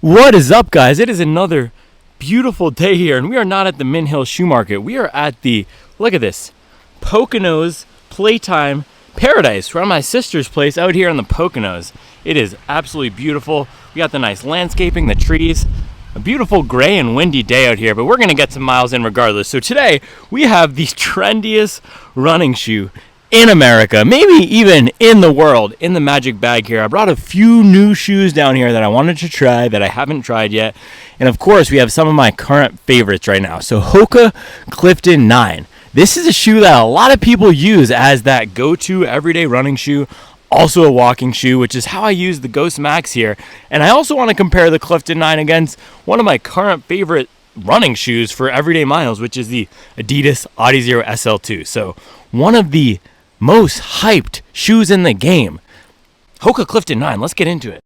What is up, guys? It is another beautiful day here, and we are not at the Mint Hill Shoe Market. We are at the, look at this, Poconos Playtime Paradise. We're at my sister's place out here in the Poconos. It is absolutely beautiful. We got the nice landscaping, the trees, a beautiful gray and windy day out here, but we're going to get some miles in regardless. So today, we have the trendiest running shoe in America, maybe even in the world, in the magic bag here. I brought a few new shoes down here that I wanted to try that I haven't tried yet. And of course, we have some of my current favorites right now. So Hoka Clifton 9. This is a shoe that a lot of people use as that go-to everyday running shoe, also a walking shoe, which is how I use the Ghost Max here. And I also want to compare the Clifton 9 against one of my current favorite running shoes for everyday miles, which is the Adidas Adizero SL2. So one of the most hyped shoes in the game. Hoka Clifton 9, let's get into it.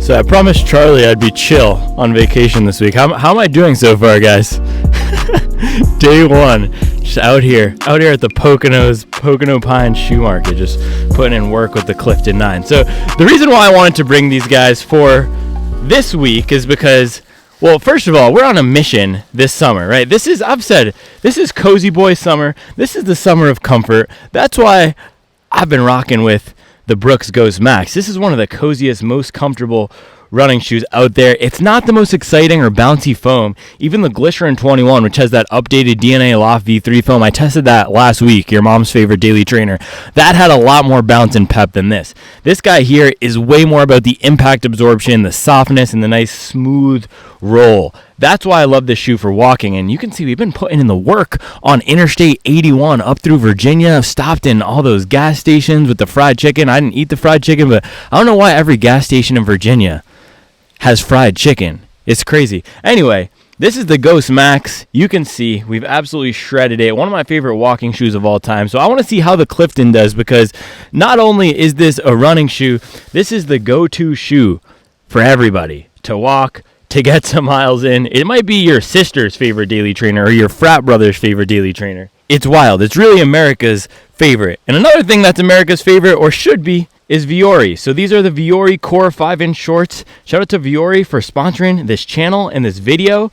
So I promised Charlie I'd be chill on vacation this week. How am I doing so far, guys? Day one, just out here at the Pocono Pine Shoe Market, just putting in work with the Clifton 9. So the reason why I wanted to bring these guys for this week is because, well, first of all, we're on a mission this summer, right? I've said, this is cozy boy summer. This is the summer of comfort. That's why I've been rocking with the Brooks Ghost Max. This is one of the coziest, most comfortable running shoes out there. It's not the most exciting or bouncy foam. Even the Glycerin 21, which has that updated DNA Loft V3 foam, I tested that last week, your mom's favorite daily trainer. That had a lot more bounce and pep than this. This guy here is way more about the impact absorption, the softness, and the nice smooth roll. That's why I love this shoe for walking. And you can see we've been putting in the work on Interstate 81 up through Virginia. I've stopped in all those gas stations with the fried chicken. I didn't eat the fried chicken, but I don't know why every gas station in Virginia has fried chicken. It's crazy. Anyway, this is the Ghost Max. You can see we've absolutely shredded it. One of my favorite walking shoes of all time. So I want to see how the Clifton does, because not only is this a running shoe, this is the go-to shoe for everybody to walk, to get some miles in. It might be your sister's favorite daily trainer or your frat brother's favorite daily trainer. It's wild. It's really America's favorite. And another thing that's America's favorite, or should be, is Vuori. So these are the Vuori Core 5-inch shorts. Shout out to Vuori for sponsoring this channel and this video.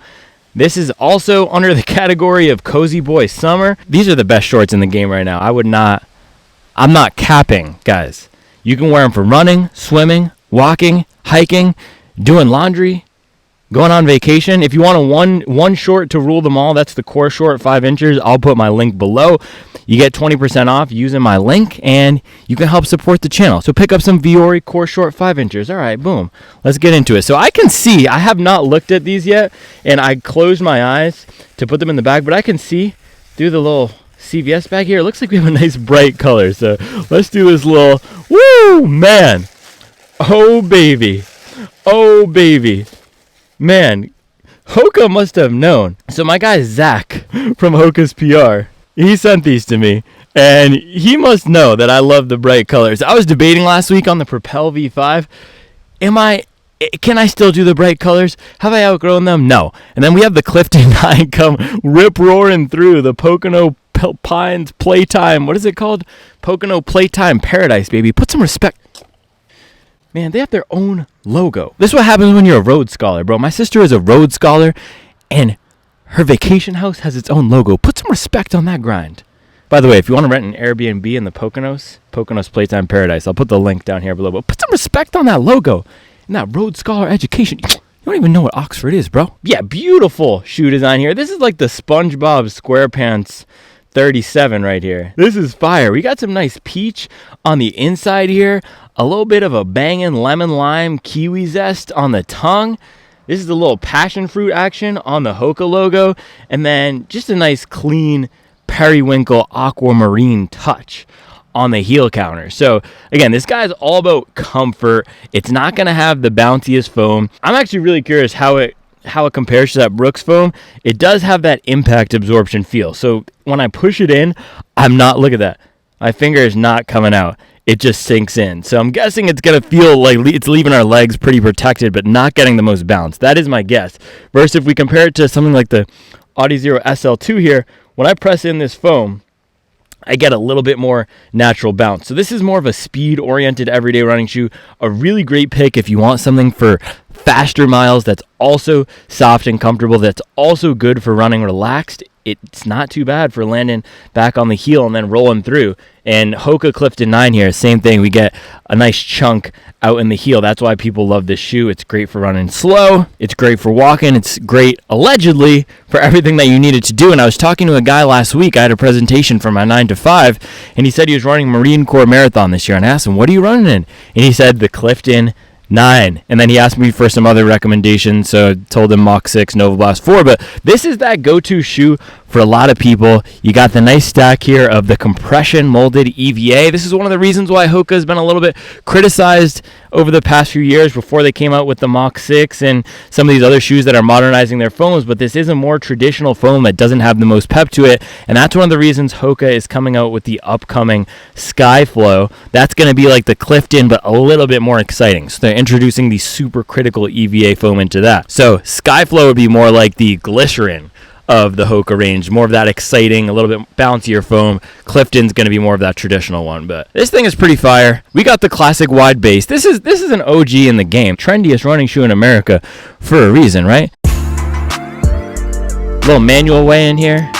This is also under the category of Cozy Boy Summer. These are the best shorts in the game right now. I'm not capping, guys. You can wear them for running, swimming, walking, hiking, doing laundry, going on vacation. If you want a one short to rule them all, that's the Core Short 5 inches. I'll put my link below. You get 20% off using my link, and you can help support the channel. So pick up some Vuori Core Short 5 inches. All right, boom. Let's get into it. So I can see, I have not looked at these yet, and I closed my eyes to put them in the bag, but I can see through the little CVS bag here. It looks like we have a nice bright color. So let's do this little, woo, man. Oh, baby. Oh, baby. Man, Hoka must have known. So my guy Zach from Hoka's PR, he sent these to me, and he must know that I love the bright colors. I was debating last week on the Propel V5. Can I still do the bright colors? Have I outgrown them? No. And then we have the Clifton 9 come rip-roaring through the Pocono Pines Playtime. What is it called? Pocono Playtime Paradise, baby. Put some respect. Man, they have their own logo. This is what happens when you're a Rhodes Scholar, bro. My sister is a Rhodes Scholar, and her vacation house has its own logo. Put some respect on that grind. By the way, if you want to rent an Airbnb in the Poconos Playtime Paradise, I'll put the link down here below. But put some respect on that logo and that Rhodes Scholar education. You don't even know what Oxford is, bro. Yeah, beautiful shoe design here. This is like the SpongeBob SquarePants 37 right here. This is fire. We got some nice peach on the inside here. A little bit of a banging lemon lime kiwi zest on the tongue. This is the little passion fruit action on the Hoka logo. And then just a nice clean periwinkle aquamarine touch on the heel counter. So again, this guy's all about comfort. It's not going to have the bounciest foam. I'm actually really curious how it compares to that Brooks foam. It does have that impact absorption feel. So when I push it in, look at that. My finger is not coming out. It just sinks in. So I'm guessing it's going to feel like it's leaving our legs pretty protected, but not getting the most bounce. That is my guess. Versus if we compare it to something like the Adizero SL2 here, when I press in this foam, I get a little bit more natural bounce. So this is more of a speed-oriented everyday running shoe. A really great pick if you want something for faster miles that's also soft and comfortable, that's also good for running relaxed. It's not too bad for landing back on the heel and then rolling through. And Hoka Clifton 9 here, same thing. We get a nice chunk out in the heel. That's why people love this shoe. It's great for running slow. It's great for walking. It's great, allegedly, for everything that you need it to do. And I was talking to a guy last week. I had a presentation for my 9 to 5, and he said he was running Marine Corps Marathon this year. And I asked him, what are you running in? And he said the Clifton 9. And then he asked me for some other recommendations, so I told him Mach 6, Nova Blast 4. But this is that go-to shoe for a lot of people. You got the nice stack here of the compression molded EVA. This is one of the reasons why Hoka has been a little bit criticized over the past few years before they came out with the Mach 6 and some of these other shoes that are modernizing their foams. But this is a more traditional foam that doesn't have the most pep to it. And that's one of the reasons Hoka is coming out with the upcoming Skyflow. That's going to be like the Clifton, but a little bit more exciting. So they're introducing the supercritical EVA foam into that. So Skyflow would be more like the glycerin of the Hoka range, more of that exciting, a little bit bouncier foam. Clifton's going to be more of that traditional one, but this thing is pretty fire. We got the classic wide base. This is an OG in the game. Trendiest running shoe in America for a reason, right? Little manual weigh in here.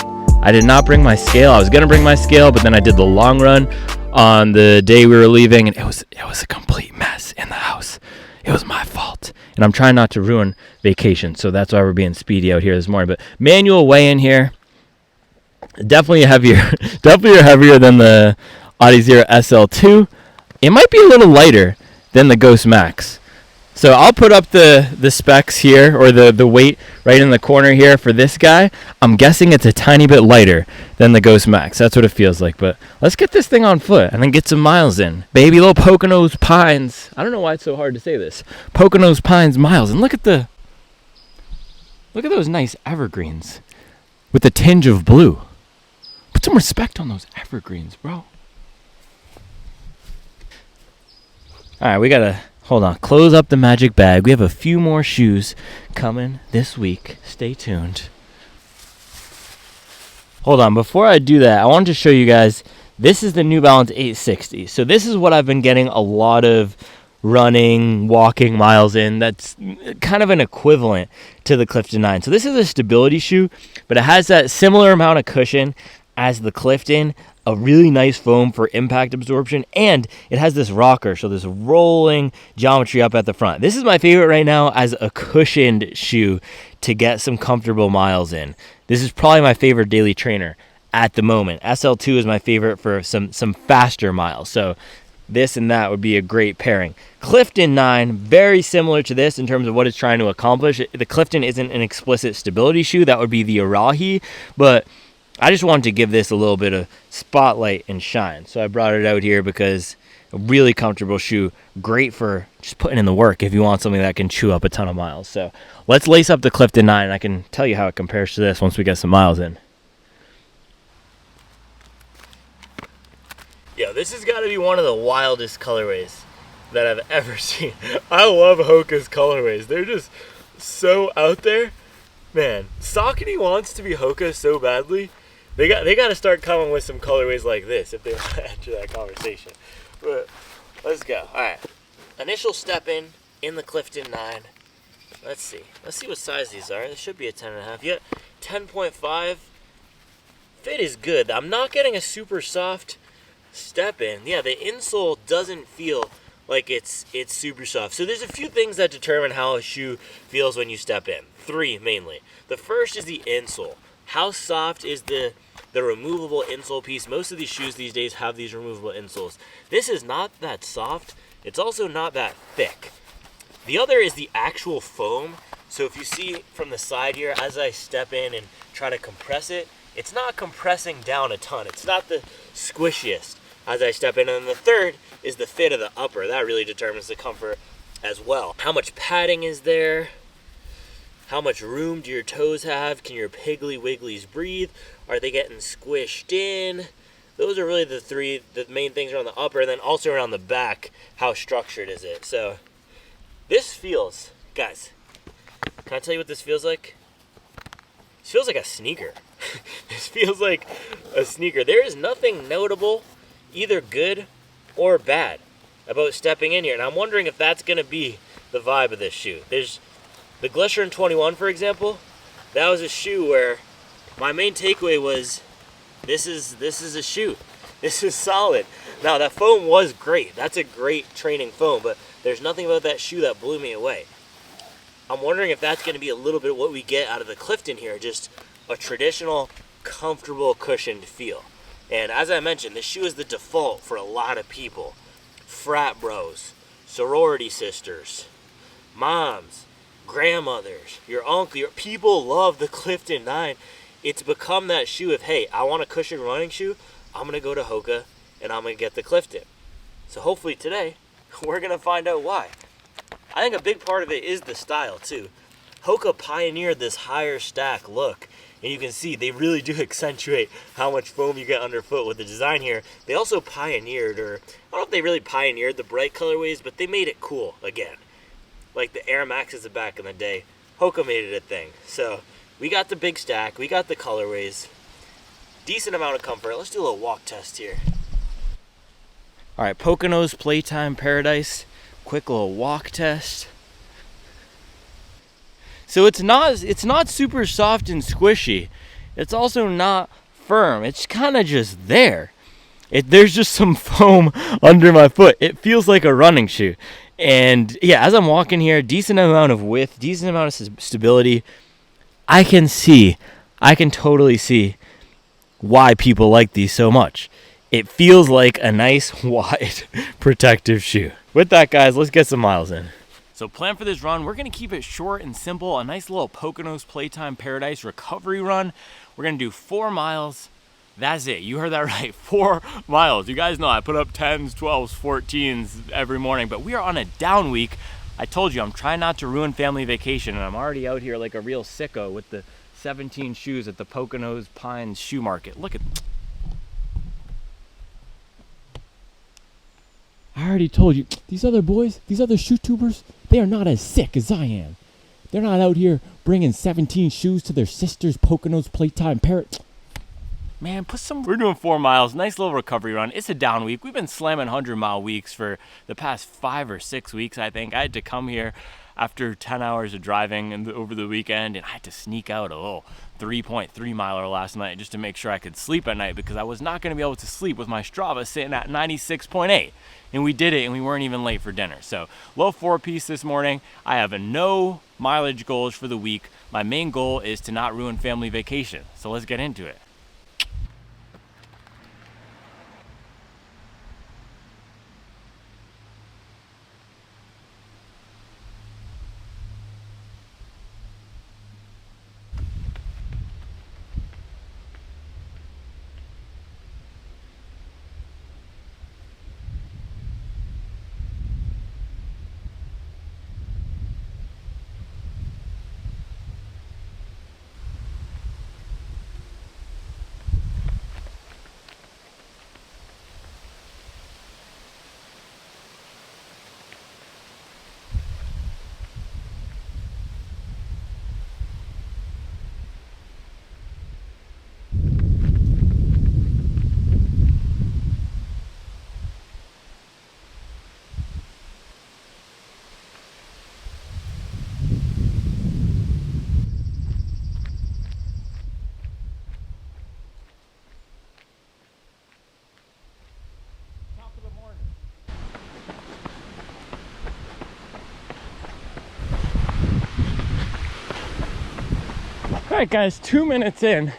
I did not bring my scale. I was going to bring my scale, but then I did the long run on the day we were leaving, and it was a complete mess in the house. It was my fault. And I'm trying not to ruin vacation, so that's why we're being speedy out here this morning. But manual weigh in here, definitely heavier than the Adizero SL2. It might be a little lighter than the Ghost Max. So I'll put up the specs here, or the weight right in the corner here for this guy. I'm guessing it's a tiny bit lighter than the Ghost Max. That's what it feels like. But let's get this thing on foot and then get some miles in. Baby little Poconos Pines. I don't know why it's so hard to say this. Poconos Pines miles. And look at those nice evergreens with a tinge of blue. Put some respect on those evergreens, bro. All right, we got to... Hold on, close up the magic bag. We have a few more shoes coming this week. Stay tuned. Hold on, before I do that, I wanted to show you guys, this is the New Balance 860. So this is what I've been getting a lot of running, walking miles in. That's kind of an equivalent to the Clifton 9. So this is a stability shoe, but it has that similar amount of cushion as the Clifton, a really nice foam for impact absorption, and it has this rocker, so this rolling geometry up at the front. This is my favorite right now as a cushioned shoe to get some comfortable miles in. This is probably my favorite daily trainer at the moment. SL2 is my favorite for some faster miles, so this and that would be a great pairing. Clifton 9, very similar to this in terms of what it's trying to accomplish. The Clifton isn't an explicit stability shoe. That would be the Arahi, but I just wanted to give this a little bit of spotlight and shine. So I brought it out here because a really comfortable shoe, great for just putting in the work if you want something that can chew up a ton of miles. So let's lace up the Clifton 9, and I can tell you how it compares to this once we get some miles in. Yo, this has got to be one of the wildest colorways that I've ever seen. I love Hoka's colorways. They're just so out there. Man, Saucony wants to be Hoka so badly. They got to start coming with some colorways like this if they want to enter that conversation. But let's go. All right. Initial step in the Clifton 9. Let's see what size these are. This should be a 10.5. Yeah, 10.5. Fit is good. I'm not getting a super soft step in. Yeah, the insole doesn't feel like it's super soft. So there's a few things that determine how a shoe feels when you step in. 3 mainly. The first is the insole. How soft is the removable insole piece? Most of these shoes these days have these removable insoles. This is not that soft. It's also not that thick. The other is the actual foam. So if you see from the side here, as I step in and try to compress it, it's not compressing down a ton. It's not the squishiest as I step in. And then the third is the fit of the upper. That really determines the comfort as well. How much padding is there? How much room do your toes have? Can your piggly wigglies breathe? Are they getting squished in? Those are really the main things around the upper, and then also around the back, how structured is it? So this feels, guys, can I tell you what this feels like? This feels like a sneaker. This feels like a sneaker. There is nothing notable, either good or bad, about stepping in here. And I'm wondering if that's going to be the vibe of this shoe. There's the Glycerin 21, for example. That was a shoe where my main takeaway was, this is a shoe. This is solid. Now, that foam was great. That's a great training foam, but there's nothing about that shoe that blew me away. I'm wondering if that's going to be a little bit what we get out of the Clifton here, just a traditional, comfortable, cushioned feel. And as I mentioned, this shoe is the default for a lot of people. Frat bros, sorority sisters, moms, grandmothers, your uncle, your people love the Clifton 9. It's become that shoe of, hey, I want a cushioned running shoe, I'm going to go to Hoka and I'm going to get the Clifton. So hopefully today, we're going to find out why. I think a big part of it is the style too. Hoka pioneered this higher stack look, and you can see they really do accentuate how much foam you get underfoot with the design here. They also pioneered, or I don't know if they really pioneered the bright colorways, but they made it cool again. Like the Air Maxes of back in the day, Hoka made it a thing. So we got the big stack, we got the colorways, decent amount of comfort. Let's do a little walk test here. All right, Poconos Playtime Paradise. Quick little walk test. So it's not super soft and squishy. It's also not firm. It's kind of just there. There's just some foam under my foot. It feels like a running shoe. And yeah, as I'm walking here, decent amount of width, decent amount of stability. I can totally see why people like these so much. It feels like a nice, wide, protective shoe. With that, guys, let's get some miles in. So plan for this run, we're going to keep it short and simple, a nice little Poconos Playtime Paradise recovery run. We're going to do 4 miles. That's it. You heard that right. 4 miles. You guys know I put up 10s, 12s, 14s every morning, but we are on a down week. I told you I'm trying not to ruin family vacation, and I'm already out here like a real sicko with the 17 shoes at the Poconos Pines Shoe Market. Look at I already told you, these other boys, these other shoe tubers, they are not as sick as I am. They're not out here bringing 17 shoes to their sister's Poconos Playtime Parrot. Man, we're doing 4 miles, nice little recovery run. It's a down week. We've been slamming 100-mile weeks for the past 5 or 6 weeks, I think. I had to come here after 10 hours of driving over the weekend, and I had to sneak out a little 3.3 miler last night just to make sure I could sleep at night, because I was not going to be able to sleep with my Strava sitting at 96.8. And we did it, and we weren't even late for dinner. So low 4-piece this morning. I have no mileage goals for the week. My main goal is to not ruin family vacation. So let's get into it. All right, guys, 2 minutes in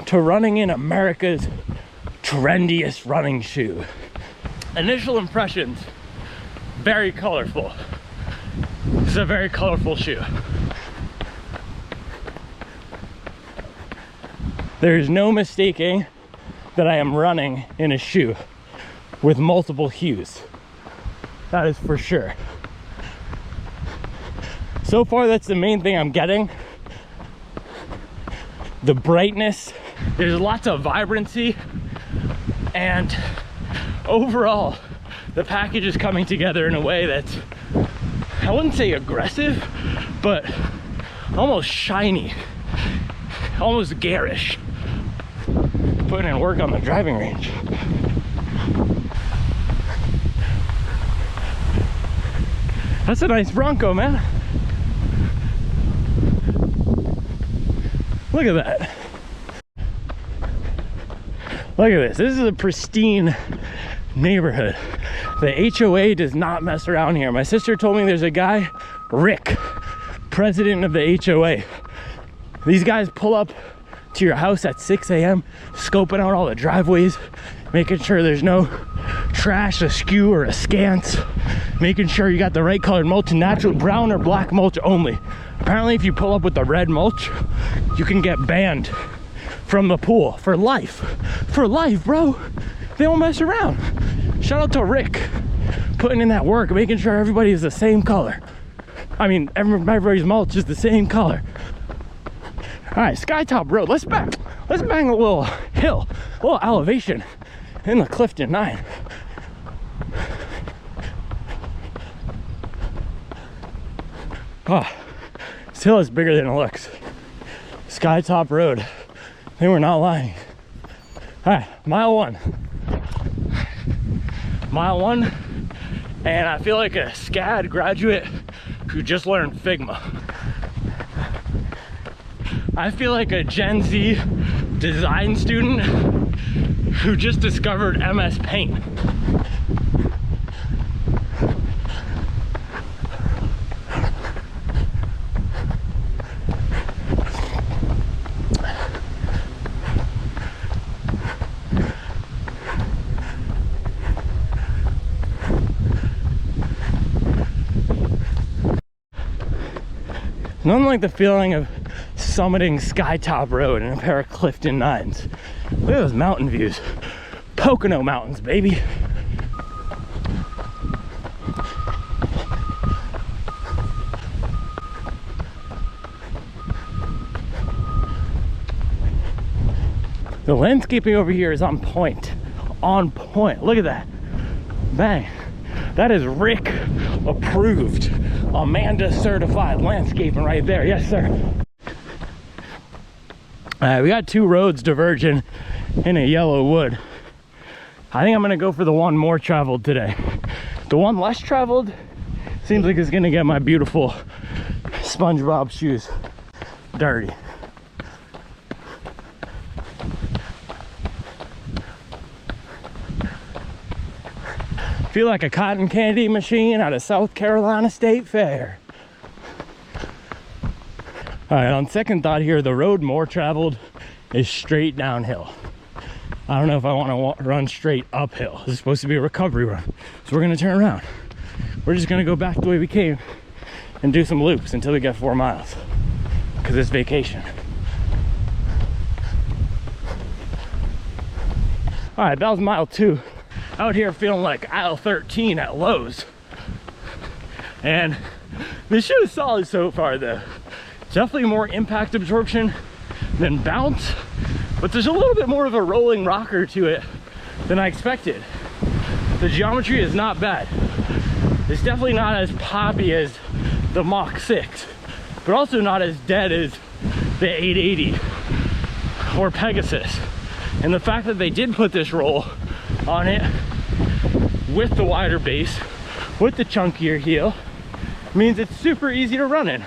to running in America's trendiest running shoe. Initial impressions, very colorful. This is a very colorful shoe. There's no mistaking that I am running in a shoe with multiple hues. That is for sure. So far, that's the main thing I'm getting. The brightness, there's lots of vibrancy, and overall, the package is coming together in a way that's, I wouldn't say aggressive, but almost shiny. almost garish. Putting in work on the driving range. That's a nice Bronco, man. Look at that. Look at this. This is a pristine neighborhood. The HOA does not mess around here. My sister told me there's a guy, Rick, president of the HOA. These guys pull up to your house at 6 a.m., scoping out all the driveways, making sure there's no trash askew or askance, making sure you got the right colored mulch, natural brown or black mulch only. Apparently if you pull up with the red mulch, you can get banned from the pool for life. For life, bro. They don't mess around. Shout out to Rick, putting in that work, making sure everybody is the same color. I mean, everybody's mulch is the same color. All right, Skytop Road. Let's bang a little hill, a little elevation in the Clifton 9. Oh, this hill is bigger than it looks. Skytop Road. They were not lying. All right, mile one. Mile one, and I feel like a SCAD graduate who just learned Figma. I feel like a Gen Z design student who just discovered MS Paint. Nothing like the feeling of summiting Skytop Road in a pair of Clifton 9s. Look at those mountain views. Pocono Mountains, baby. The landscaping over here is on point. On point. Look at that. Bang. That is Rick approved, Amanda certified landscaping right there. Yes, sir. We got two roads diverging in a yellow wood. I think I'm gonna go for the one more traveled today. The one less traveled seems like it's gonna get my beautiful SpongeBob shoes dirty. Feel like a cotton candy machine out of South Carolina State Fair. All right, on second thought here, the road more traveled is straight downhill. I don't know if I want to run straight uphill. This is supposed to be a recovery run. So we're gonna turn around. We're just gonna go back the way we came and do some loops until we get 4 miles, because it's vacation. All right, that was mile 2. Out here feeling like aisle 13 at Lowe's. And the shoe is solid so far though. Definitely more impact absorption than bounce, but there's a little bit more of a rolling rocker to it than I expected. The geometry is not bad. It's definitely not as poppy as the Mach 6, but also not as dead as the 880 or Pegasus. And the fact that they did put this roll on it with the wider base, with the chunkier heel, means it's super easy to run in.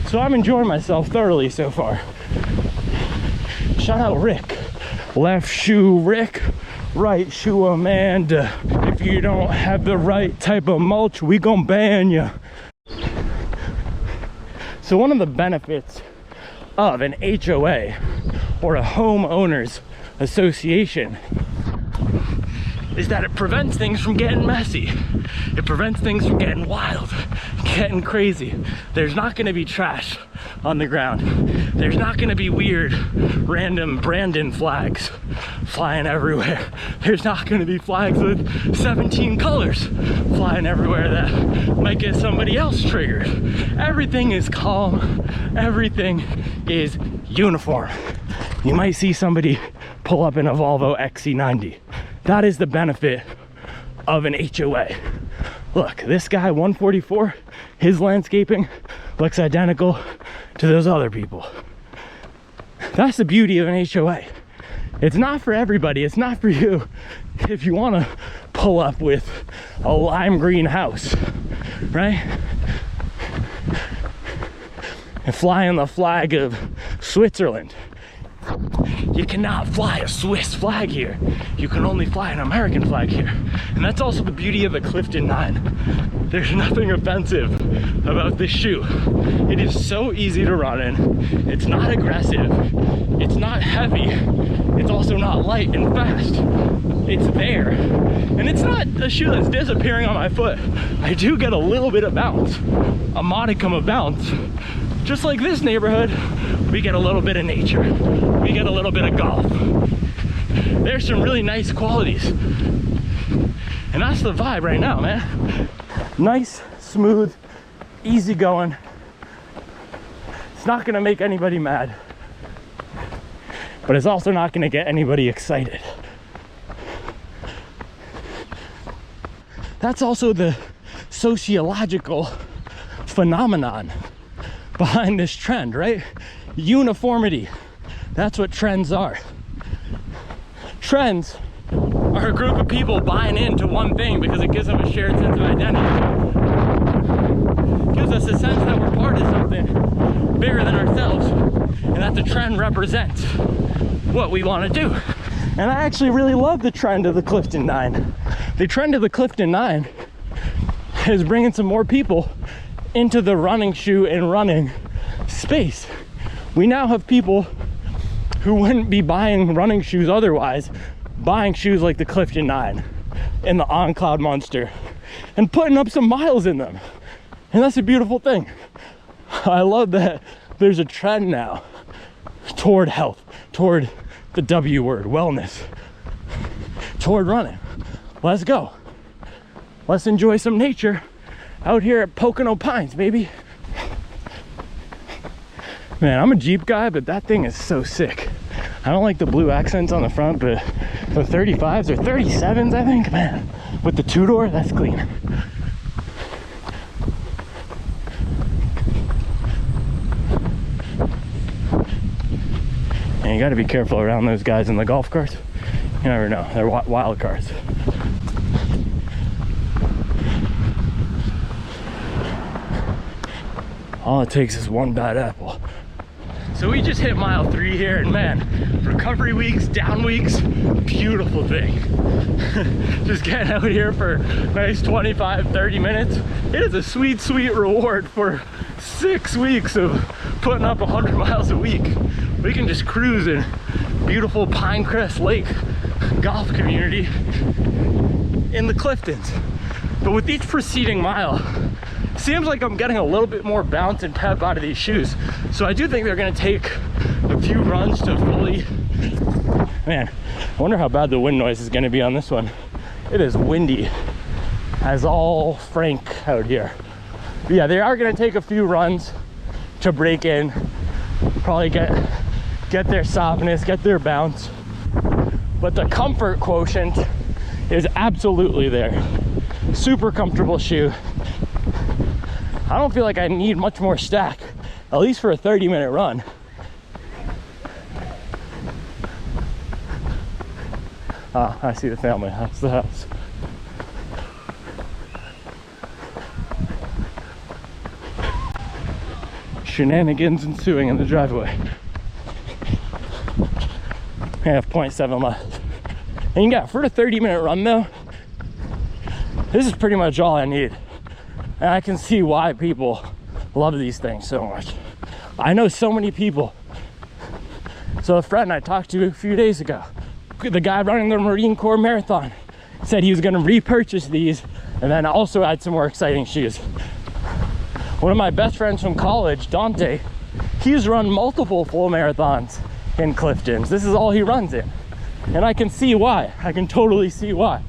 So I'm enjoying myself thoroughly so far. Shout out Rick. Left shoe Rick, right shoe Amanda. If you don't have the right type of mulch, we gon' ban you. So one of the benefits of an HOA or a homeowners association is that it prevents things from getting messy. It prevents things from getting wild, getting crazy. There's not gonna be trash on the ground. There's not gonna be weird, random Brandon flags flying everywhere. There's not gonna be flags with 17 colors flying everywhere that might get somebody else triggered. Everything is calm. Everything is uniform. You might see somebody pull up in a Volvo XC90. That is the benefit of an HOA. Look, this guy 144, his landscaping looks identical to those other people. That's the beauty of an HOA. It's not for everybody. It's not for you if you want to pull up with a lime green house, right? And flying the flag of Switzerland. You cannot fly a Swiss flag here. You can only fly an American flag here. And that's also the beauty of the Clifton 9. There's nothing offensive about this shoe. It is so easy to run in. It's not aggressive. It's not heavy. It's also not light and fast. It's there. And it's not a shoe that's disappearing on my foot. I do get a little bit of bounce, a modicum of bounce. Just like this neighborhood, we get a little bit of nature. We get a little bit of golf. There's some really nice qualities. And that's the vibe right now, man. Nice, smooth, easy going. It's not gonna make anybody mad, but it's also not gonna get anybody excited. That's also the sociological phenomenon behind this trend, right? Uniformity. That's what trends are. Trends are a group of people buying into one thing because it gives them a shared sense of identity. It gives us a sense that we're part of something bigger than ourselves and that the trend represents what we want to do. And I actually really love the trend of the Clifton 9. The trend of the Clifton 9 is bringing some more people into the running shoe and running space. We now have people who wouldn't be buying running shoes otherwise, buying shoes like the Clifton 9 and the On Cloud Monster and putting up some miles in them. And that's a beautiful thing. I love that there's a trend now toward health, toward the W word, wellness, toward running. Let's go. Let's enjoy some nature out here at Pocono Pines, baby. Man, I'm a Jeep guy, but that thing is so sick. I don't like the blue accents on the front, but the 35s or 37s, I think, man, with the two-door, that's clean. And you gotta be careful around those guys in the golf carts. You never know, they're wild cards. All it takes is one bad apple. So we just hit mile 3 here, and man, recovery weeks, down weeks, beautiful thing. Just getting out here for nice 25, 30 minutes. It is a sweet, sweet reward for 6 weeks of putting up 100 miles a week. We can just cruise in beautiful Pinecrest Lake golf community in the Cliftons. But with each preceding mile, seems like I'm getting a little bit more bounce and pep out of these shoes. So I do think they're gonna take a few runs to fully... Man, I wonder how bad the wind noise is gonna be on this one. It is windy as all Frank out here. But yeah, they are gonna take a few runs to break in, probably get their softness, get their bounce. But the comfort quotient is absolutely there. Super comfortable shoe. I don't feel like I need much more stack, at least for a 30-minute run. Ah, I see the family. That's the house. Shenanigans ensuing in the driveway. I have 0.7 left. And yeah, for a 30-minute run though, this is pretty much all I need. And I can see why people love these things so much. I know so many people. So a friend I talked to a few days ago, the guy running the Marine Corps Marathon, said he was gonna repurchase these and then also add some more exciting shoes. One of my best friends from college, Dante, he's run multiple full marathons in Cliftons. This is all he runs in. And I can see why. I can totally see why.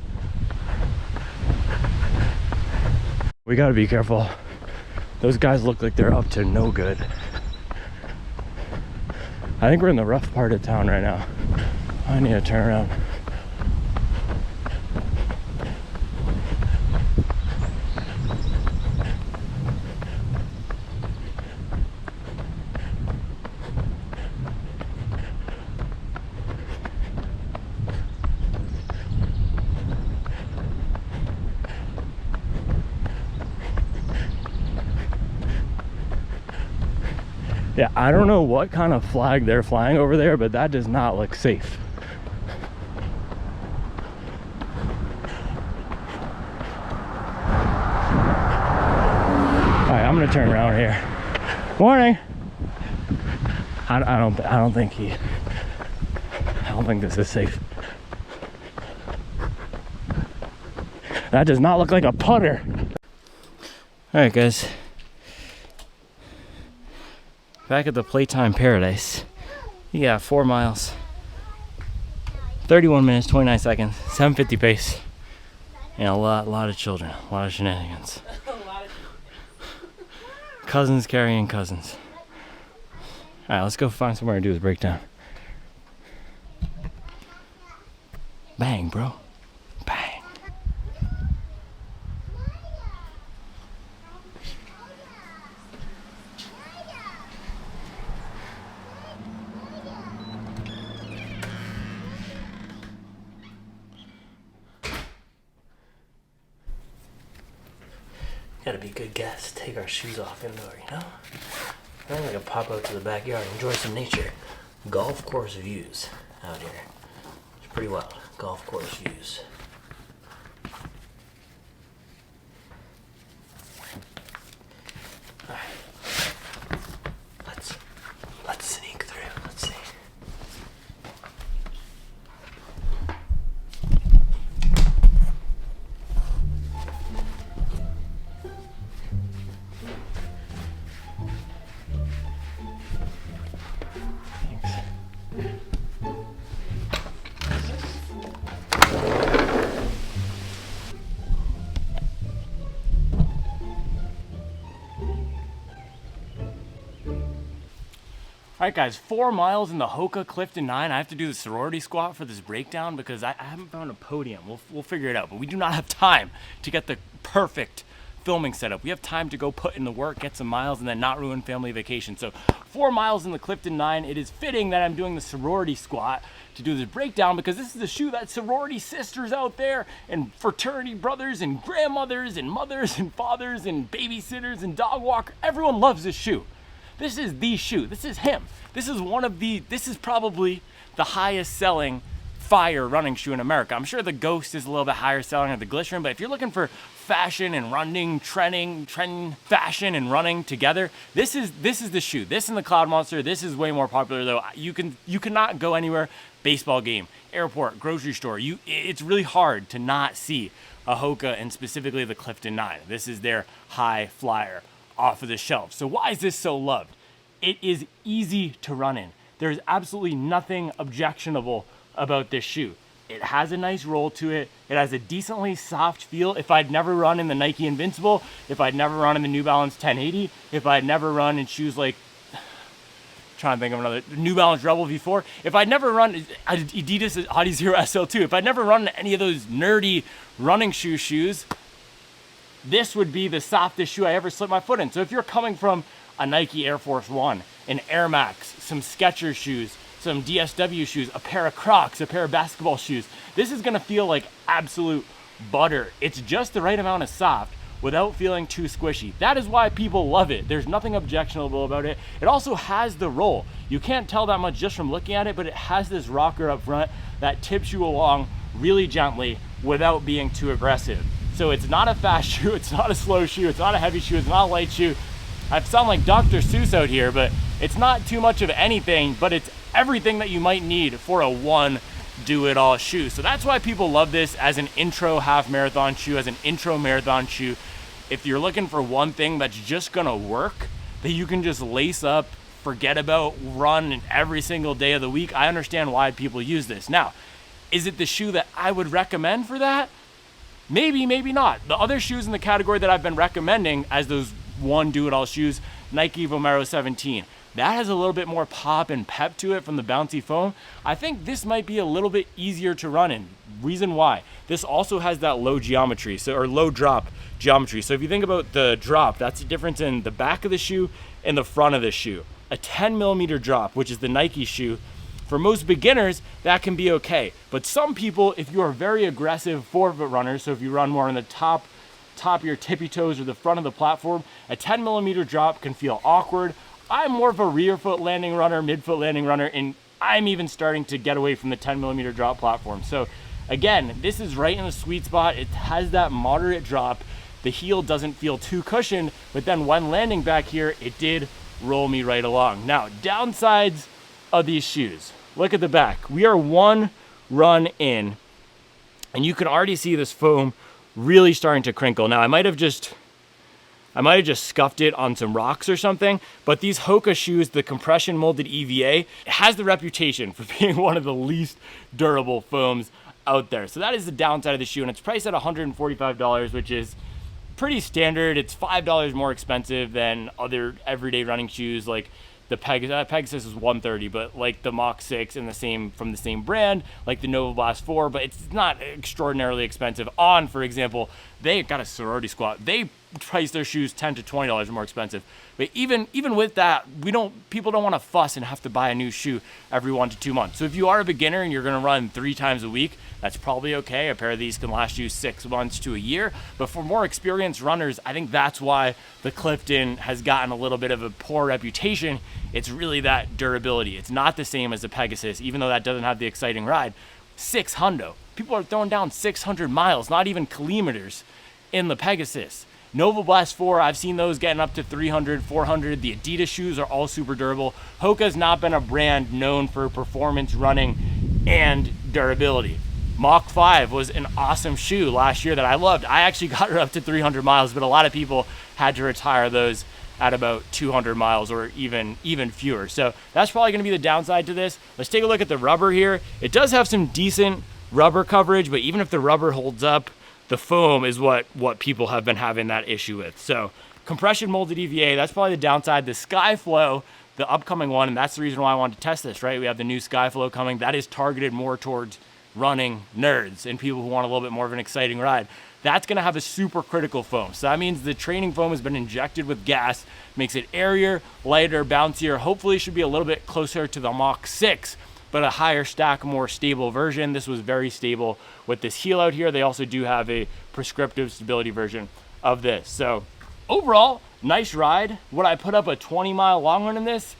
We gotta be careful. Those guys look like they're up to no good. I think we're in the rough part of town right now. I need to turn around. Yeah, I don't know what kind of flag they're flying over there, but that does not look safe. All right, I'm gonna turn around here. Morning. I don't think this is safe. That does not look like a putter. All right, guys. Back at the Playtime Paradise. You got 4 miles, 31 minutes, 29 seconds, 750 pace, and a lot of children, a lot of shenanigans. Cousins carrying cousins. All right, let's go find somewhere to do this breakdown. Bang, bro. Bang. Gotta be good guests. Take our shoes off indoor, you know? Then we can pop out to the backyard and enjoy some nature. Golf course views out here. It's pretty wild. Golf course views. Alright. Let's sneak through. Let's see. All right, guys, 4 miles in the Hoka Clifton 9. I have to do the sorority squat for this breakdown because I haven't found a podium. We'll figure it out, but we do not have time to get the perfect filming setup. We have time to go put in the work, get some miles, and then not ruin family vacation. So 4 miles in the Clifton 9. It is fitting that I'm doing the sorority squat to do this breakdown because this is a shoe that sorority sisters out there and fraternity brothers and grandmothers and mothers and fathers and babysitters and dog walkers, everyone loves this shoe. This is the shoe. This is him. This is probably the highest selling fire running shoe in America. I'm sure the Ghost is a little bit higher selling than the Glycerin, but if you're looking for fashion and running, trend fashion and running together, this is the shoe. This and the Cloud Monster, this is way more popular though. You cannot go anywhere, baseball game, airport, grocery store. It's really hard to not see a Hoka and specifically the Clifton 9. This is their high flyer off of the shelf. So why is this so loved? It is easy to run in. There's absolutely nothing objectionable about this shoe. It has a nice roll to it. It has a decently soft feel. If I'd never run in the Nike Invincible, if I'd never run in the New Balance 1080, if I'd never run in shoes like, trying to think of another, New Balance Rebel V4, if I'd never run Adidas Adizero SL2, if I'd never run any of those nerdy running shoes, this would be the softest shoe I ever slipped my foot in. So if you're coming from a Nike Air Force One, an Air Max, some Skechers shoes, some DSW shoes, a pair of Crocs, a pair of basketball shoes, this is gonna feel like absolute butter. It's just the right amount of soft without feeling too squishy. That is why people love it. There's nothing objectionable about it. It also has the roll. You can't tell that much just from looking at it, but it has this rocker up front that tips you along really gently without being too aggressive. So it's not a fast shoe, it's not a slow shoe, it's not a heavy shoe, it's not a light shoe. I sound like Dr. Seuss out here, but it's not too much of anything, but it's everything that you might need for a one do-it-all shoe. So that's why people love this as an intro half marathon shoe, as an intro marathon shoe. If you're looking for one thing that's just gonna work, that you can just lace up, forget about, run every single day of the week, I understand why people use this. Now, is it the shoe that I would recommend for that? Maybe, maybe not. The other shoes in the category that I've been recommending as those one do-it-all shoes, Nike Vomero 17. That has a little bit more pop and pep to it from the bouncy foam. I think this might be a little bit easier to run in. Reason why, this also has that low geometry, or low drop geometry. So if you think about the drop, that's the difference in the back of the shoe and the front of the shoe. A 10 millimeter drop, which is the Nike shoe, for most beginners, that can be okay. But some people, if you are very aggressive forefoot runners, so if you run more on the top of your tippy toes or the front of the platform, a 10 millimeter drop can feel awkward. I'm more of a rear foot landing runner, mid-foot landing runner, and I'm even starting to get away from the 10mm drop platform. So again, this is right in the sweet spot. It has that moderate drop. The heel doesn't feel too cushioned, but then when landing back here, it did roll me right along. Now, downsides of these shoes. Look at the back. We are one run in, and you can already see this foam really starting to crinkle. Now, I might have just scuffed it on some rocks or something, but these Hoka shoes, the compression molded EVA, has the reputation for being one of the least durable foams out there. So that is the downside of the shoe, and it's priced at $145, which is pretty standard. It's $5 more expensive than other everyday running shoes like the Pegasus is $130, but like the Mach 6 and from the same brand, like the Nova Blast 4, but it's not extraordinarily expensive. On, for example, they got a sorority squat. They price their shoes $10 to $20 more expensive. But even with that, people don't want to fuss and have to buy a new shoe every 1 to 2 months. So if you are a beginner and you're going to run 3 times a week, that's probably okay. A pair of these can last you 6 months to a year. But for more experienced runners, I think that's why the Clifton has gotten a little bit of a poor reputation. It's really that durability. It's not the same as the Pegasus, even though that doesn't have the exciting ride. 600. People are throwing down 600 miles, not even kilometers, in the Pegasus. Nova Blast 4, I've seen those getting up to 300, 400. The Adidas shoes are all super durable. Hoka's not been a brand known for performance running and durability. Mach 5 was an awesome shoe last year that I loved. I actually got her up to 300 miles, but a lot of people had to retire those at about 200 miles or even fewer. So that's probably going to be the downside to this. Let's take a look at the rubber here. It does have some decent rubber coverage, but even if the rubber holds up, the foam is what people have been having that issue with. So compression molded EVA, that's probably the downside. The Skyflow, the upcoming one, and that's the reason why I wanted to test this, right? We have the new Skyflow coming. That is targeted more towards running nerds and people who want a little bit more of an exciting ride. That's going to have a super critical foam. So that means the training foam has been injected with gas, makes it airier, lighter, bouncier. Hopefully it should be a little bit closer to the Mach 6, but a higher stack, more stable version. This was very stable with this heel out here. They also do have a prescriptive stability version of this. So overall, nice ride. Would I put up a 20-mile long run in this?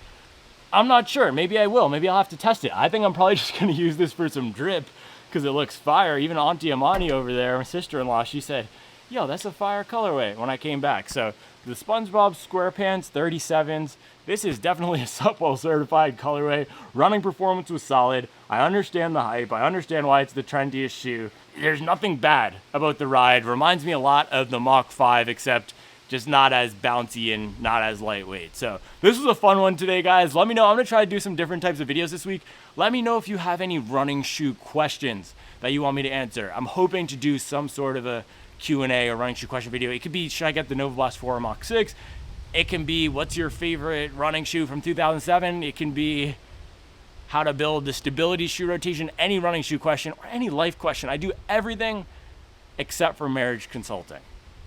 I'm not sure. Maybe I will. Maybe I'll have to test it. I think I'm probably just going to use this for some drip because it looks fire. Even Auntie Amani over there, my sister-in-law, she said, yo, that's a fire colorway when I came back. So the SpongeBob SquarePants 37s, this is definitely a Supwell certified colorway. Running performance was solid. I understand the hype. I understand why it's the trendiest shoe. There's nothing bad about the ride. Reminds me a lot of the Mach 5, except just not as bouncy and not as lightweight. So this was a fun one today, guys. Let me know. I'm going to try to do some different types of videos this week. Let me know if you have any running shoe questions that you want me to answer. I'm hoping to do some sort of a Q&A or running shoe question video. It could be, should I get the Nova Blast 4 or Mach 6? It can be, what's your favorite running shoe from 2007? It can be how to build the stability shoe rotation, any running shoe question or any life question. I do everything except for marriage consulting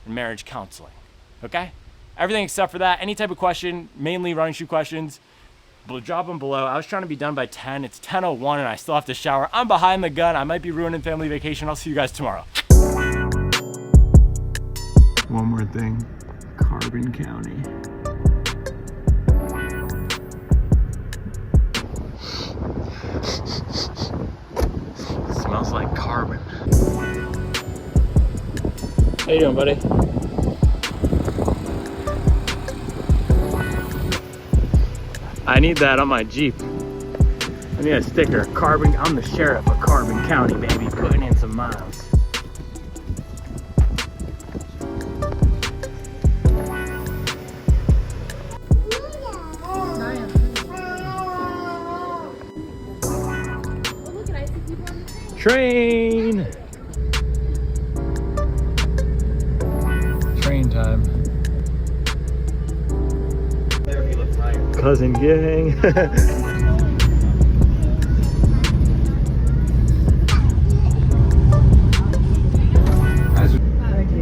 and marriage counseling. Okay? Everything except for that. Any type of question, mainly running shoe questions, drop them below. I was trying to be done by 10. It's 10:01 and I still have to shower. I'm behind the gun. I might be ruining family vacation. I'll see you guys tomorrow. One more thing. Carbon County. Smells like carbon. How you doing, buddy? I need that on my Jeep. I need a sticker. Carbon. I'm the sheriff of Carbon County, baby. Putting in some miles. Train! Train time. Cousin gang.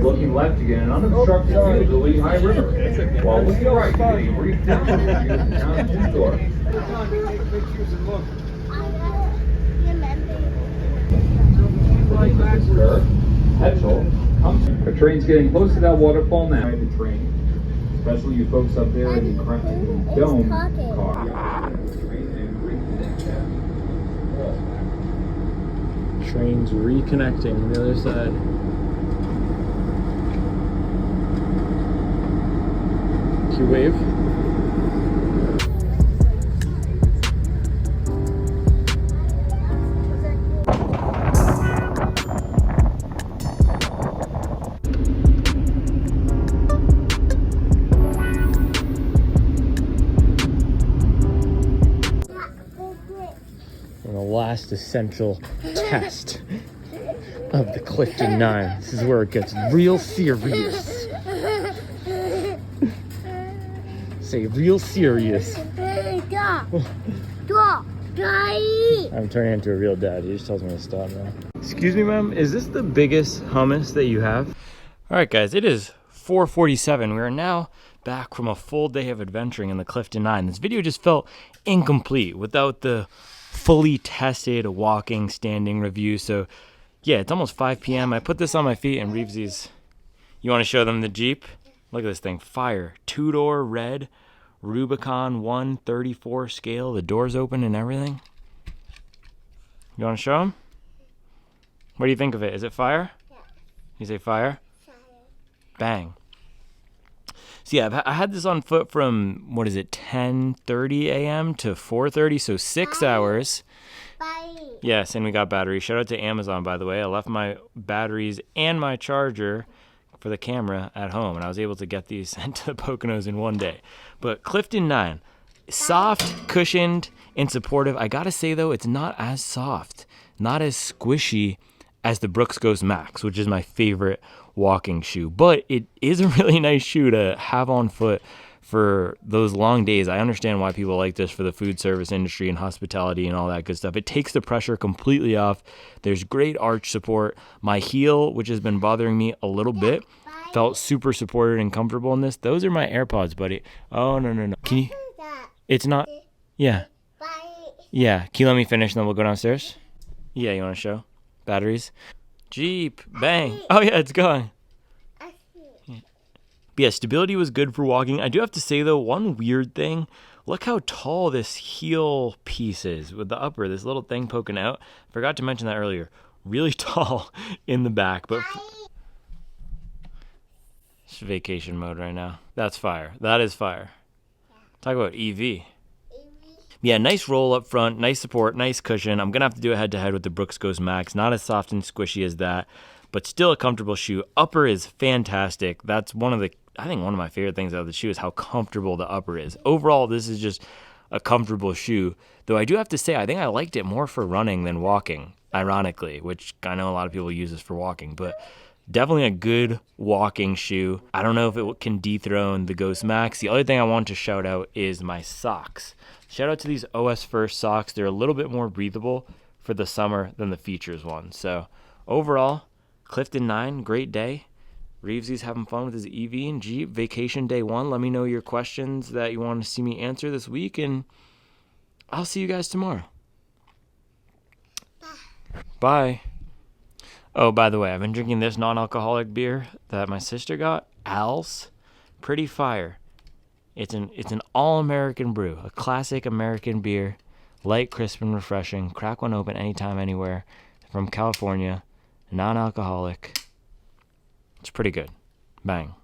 Looking left again, an unobstructed view of the Lehigh River. While looking right, getting a brief down to door. The train's getting close to that waterfall now. The train. especially you folks up there in the dome car. Trains reconnecting on the other side. Can you wave? And the last essential test of the Clifton 9. This is where it gets real serious. Say real serious. I'm turning into a real dad. He just tells me to stop now. Excuse me, ma'am. Is this the biggest hummus that you have? All right, guys. It is 4:47. We are now back from a full day of adventuring in the Clifton 9. This video just felt incomplete without the fully tested walking, standing review. So, yeah, it's almost 5 p.m. I put this on my feet and Reevesies. You want to show them the Jeep? Look at this thing. Fire. 2-door red. Rubicon 134 scale. The doors open and everything. You want to show them? What do you think of it? Is it fire? Yeah. You say fire? Fire. Bang. So yeah, I had this on foot from, 10:30 a.m. to 4:30, so 6 hours. Bye. Yes, and we got batteries. Shout out to Amazon, by the way. I left my batteries and my charger for the camera at home, and I was able to get these sent to the Poconos in one day. But Clifton 9, soft, cushioned, and supportive. I gotta say though, it's not as soft, not as squishy as the Brooks Ghost Max, which is my favorite walking shoe. But it is a really nice shoe to have on foot for those long days. I understand why people like this for the food service industry and hospitality and all that good stuff. It takes the pressure completely off. There's great arch support. My heel, which has been bothering me a little bit, felt super supported and comfortable in this. Those are my AirPods, buddy. Oh, no. Can you? It's not. Yeah. Yeah. Can you let me finish and then we'll go downstairs? Yeah, you want to show? Batteries? Jeep. Bang. Oh, yeah, it's going. But yeah, stability was good for walking. I do have to say, though, one weird thing. Look how tall this heel piece is with the upper, this little thing poking out. Forgot to mention that earlier. Really tall in the back, but it's vacation mode right now. That's fire. That is fire. Talk about EV. Yeah, nice roll up front, nice support, nice cushion. I'm going to have to do a head-to-head with the Brooks Ghost Max. Not as soft and squishy as that, but still a comfortable shoe. Upper is fantastic. That's one of my favorite things out of the shoe is how comfortable the upper is. Overall, this is just a comfortable shoe. Though I do have to say, I think I liked it more for running than walking, ironically, which I know a lot of people use this for walking, but definitely a good walking shoe. I don't know if it can dethrone the Ghost Max. The other thing I want to shout out is my socks. Shout out to these OS First socks. They're a little bit more breathable for the summer than the Features ones. So overall, Clifton 9, great day. Reevesy's having fun with his EV and Jeep. Vacation day 1. Let me know your questions that you want to see me answer this week, and I'll see you guys tomorrow. Bye. Oh, by the way, I've been drinking this non-alcoholic beer that my sister got, Al's. Pretty fire. It's an all-American brew, a classic American beer, light, crisp, and refreshing. Crack one open anytime, anywhere. From California, non-alcoholic. It's pretty good. Bang.